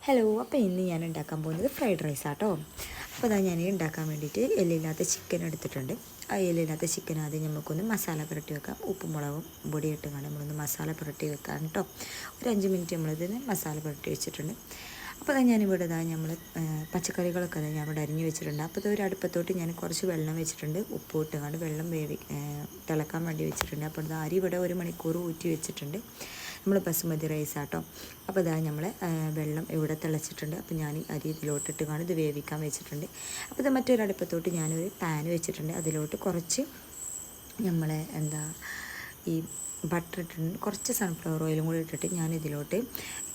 Hello, അപ്പോൾ ഇന്ന് ഞാൻ ഉണ്ടാക്കാൻ പോകുന്നത് ഫ്രൈഡ് റൈസ് ആട്ടോ. അപ്പോൾ അതാ ഞാൻ ഉണ്ടാക്കാൻ വേണ്ടിയിട്ട് എല്ലില്ലാത്ത ചിക്കൻ എടുത്തിട്ടുണ്ട്. ആ എല്ലില്ലാത്ത ചിക്കൻ ആദ്യം നമുക്കൊന്ന് മസാല പുരട്ടി വെക്കാം. ഉപ്പും മുളകും പൊടി ഇട്ടുകൊണ്ട് നമ്മളൊന്ന് മസാല പുരട്ടി വെക്കാം കേട്ടോ. ഒരു 5 മിനിറ്റ് നമ്മളിതിന് മസാല പുരട്ടി വെച്ചിട്ടുണ്ട്. അപ്പോൾ അതാ ഞാനിവിടെ നമ്മൾ പച്ചക്കറികളൊക്കെ ഞാൻ ഇവിടെ അരിഞ്ഞ് വെച്ചിട്ടുണ്ട്. അപ്പോൾ ഇത് ഒരു അടുപ്പത്തോട്ട് ഞാൻ കുറച്ച് വെള്ളം വെച്ചിട്ടുണ്ട്. ഉപ്പ് ഇട്ടുകൊണ്ട് വെള്ളം തിളക്കാൻ വേണ്ടി വെച്ചിട്ടുണ്ട്. അപ്പോൾ ഇത് അരി ഇവിടെ 1 മണിക്കൂർ ഊറ്റി വെച്ചിട്ടുണ്ട്. നമ്മൾ ബസുമതി റൈസ് ആട്ടോ. അപ്പോൾ ഇതാ നമ്മൾ വെള്ളം ഇവിടെ തിളച്ചിട്ടുണ്ട്. അപ്പോൾ ഞാൻ അരി ഇതിലോട്ടിട്ട് കാണും ഇത് വേവിക്കാൻ വെച്ചിട്ടുണ്ട്. അപ്പോൾ ഇത് മറ്റൊരു അടുപ്പത്തോട്ട് ഞാനൊരു പാൻ വെച്ചിട്ടുണ്ട്. അതിലോട്ട് കുറച്ച് നമ്മളെ ഈ ബട്ടർ ഇട്ടിട്ടുണ്ട്. കുറച്ച് സൺഫ്ലവർ ഓയിലും കൂടി ഇട്ടിട്ട് ഞാൻ ഇതിലോട്ട്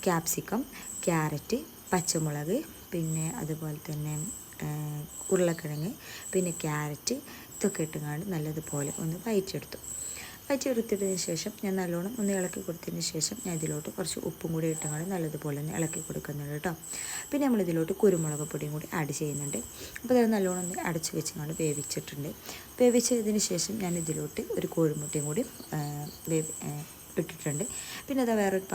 ക്യാപ്സിക്കം, ക്യാരറ്റ്, പച്ചമുളക്, പിന്നെ അതുപോലെ തന്നെ ഉരുളക്കിഴങ്ങ്, പിന്നെ ക്യാരറ്റ് ഇതൊക്കെ ഇട്ടുകൊണ്ട് നല്ലതുപോലെ ഒന്ന് വയറ്റിയെടുത്തതിന് ശേഷം ഞാൻ നല്ലോണം ഒന്ന് ഇളക്കി കൊടുത്തതിന് ശേഷം ഞാൻ ഇതിലോട്ട് കുറച്ച് ഉപ്പും കൂടി ഇട്ടുകൊണ്ട് നല്ലതുപോലെ ഒന്ന് ഇളക്കി കൊടുക്കുന്നുണ്ട് കേട്ടോ. പിന്നെ നമ്മൾ ഇതിലോട്ട് കുരുമുളക് പൊടിയും കൂടി ആഡ് ചെയ്യുന്നുണ്ട്. അപ്പോൾ അത് നല്ലോണം ഒന്ന് അടച്ച് വെച്ചുകൊണ്ട് വേവിച്ചതിന് ശേഷം ഞാൻ ഇതിലോട്ട് ഒരു കോഴിമുട്ടയും കൂടി ഇട്ടിട്ടുണ്ട്. പിന്നെ അത് വേറൊരു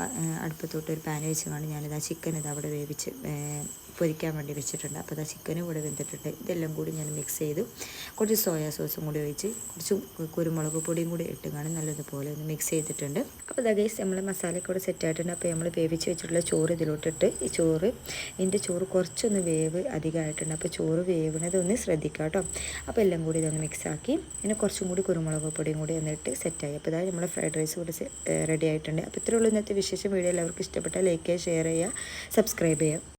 അടുപ്പത്തോട്ട് ഒരു പാൻ വെച്ചുകൊണ്ട് ഞാനിതാ ചിക്കൻ അവിടെ വേവിച്ച് പൊരിക്കാൻ വേണ്ടി വെച്ചിട്ടുണ്ട്. അപ്പോൾ അതാ ചിക്കനും ഇവിടെ വെന്തിട്ടുണ്ട്. ഇതെല്ലാം കൂടി ഞാൻ മിക്സ് ചെയ്തു കുറച്ച് സോയാ സോസും കൂടി ഒഴിച്ച് കുറച്ച് കുരുമുളക് പൊടിയും കൂടി ഇട്ടുകൊണ്ട് നല്ലതുപോലെ ഒന്ന് മിക്സ് ചെയ്തിട്ടുണ്ട്. അപ്പോൾ അതാ ഗൈസ് നമ്മൾ മസാലയൊക്കെ ഇവിടെ സെറ്റ് ആയിട്ടുണ്ട്. അപ്പോൾ നമ്മൾ വേവിച്ച് വെച്ചിട്ടുള്ള ചോറ് ഇതിലോട്ടിട്ട് ഇതിൻ്റെ ചോറ് കുറച്ചൊന്ന് വേവ് അധികമായിട്ടുണ്ട്. അപ്പോൾ ചോറ് വേവണത് ഒന്ന് ശ്രദ്ധിക്കുക കേട്ടോ. അപ്പോൾ എല്ലാം കൂടി ഇതൊന്ന് മിക്സാക്കി പിന്നെ കുറച്ചും കൂടി കുരുമുളക് പൊടിയും കൂടി എന്നിട്ട് സെറ്റായി. അപ്പോൾ അതായത് നമ്മൾ ഫ്രൈഡ് റൈസ് കൂടി റെഡി ആയിട്ടുണ്ട്. അപ്പോൾ ഇത്രയുള്ള ഇന്നത്തെ വിശേഷം വീഡിയോ എല്ലാവർക്കും ഇഷ്ടപ്പെട്ടാൽ ലൈക്ക് ചെയ്യുക, ഷെയർ ചെയ്യുക, സബ്സ്ക്രൈബ് ചെയ്യുക.